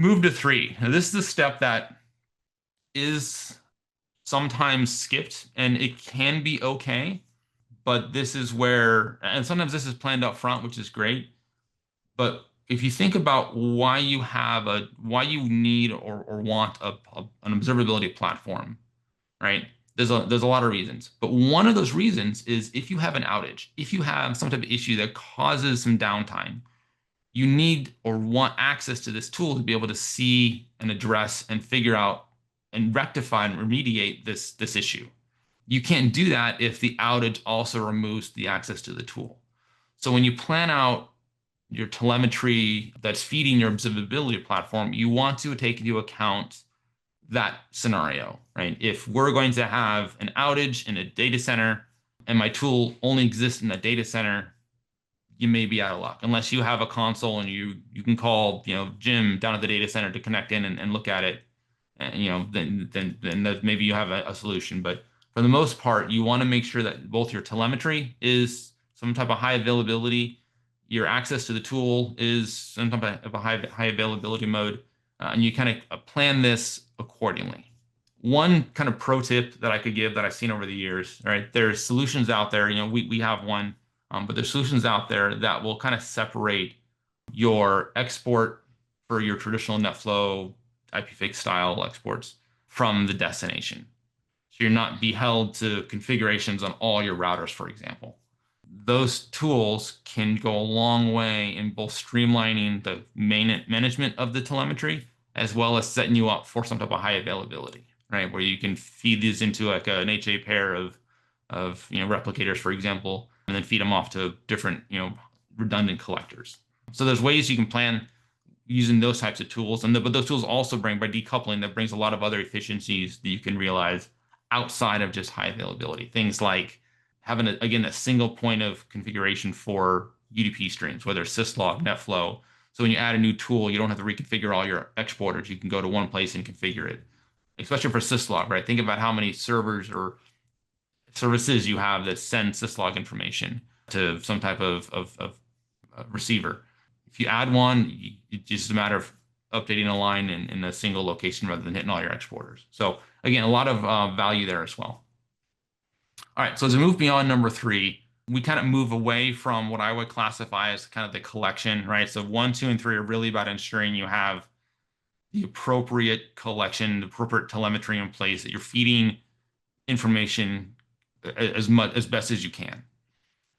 Move to 3. Now, this is the step that is sometimes skipped, and it can be okay, but this is where, and sometimes this is planned up front, which is great. But if you think about why you need or want an observability platform, right? There's a lot of reasons, but one of those reasons is if you have an outage, if you have some type of issue that causes some downtime, you need or want access to this tool to be able to see and address and figure out and rectify and remediate this issue. You can't do that if the outage also removes the access to the tool. So when you plan out your telemetry that's feeding your observability platform, you want to take into account that scenario, right? If we're going to have an outage in a data center and my tool only exists in that data center, you may be out of luck unless you have a console and you can call Jim down at the data center to connect in and look at it, and then maybe you have a solution. But for the most part, you want to make sure that both your telemetry is some type of high availability, your access to the tool is some type of a high availability mode, and you kind of plan this accordingly. One kind of pro tip that I could give that I've seen over the years, right? There's solutions out there. We have one, but there's solutions out there that will kind of separate your export for your traditional NetFlow IPFIX style exports from the destination. So you're not beheld to configurations on all your routers, for example. Those tools can go a long way in both streamlining the management of the telemetry as well as setting you up for some type of high availability, right? Where you can feed these into like an HA pair of replicators, for example, and then feed them off to different redundant collectors. So there's ways you can plan using those types of tools, but those tools also bring, by decoupling, that brings a lot of other efficiencies that you can realize outside of just high availability. Things like having again a single point of configuration for UDP streams, whether it's syslog, NetFlow. So when you add a new tool, you don't have to reconfigure all your exporters. You can go to one place and configure it, especially for syslog, right? Think about how many servers or services you have that send syslog information to some type of receiver. If you add one, it's just a matter of updating a line in a single location rather than hitting all your exporters. So again, a lot of value there as well. All right, so as we move beyond number 3, we kind of move away from what I would classify as kind of the collection, right? So 1, 2, and 3 are really about ensuring you have the appropriate collection, the appropriate telemetry in place, that you're feeding information as best as you can.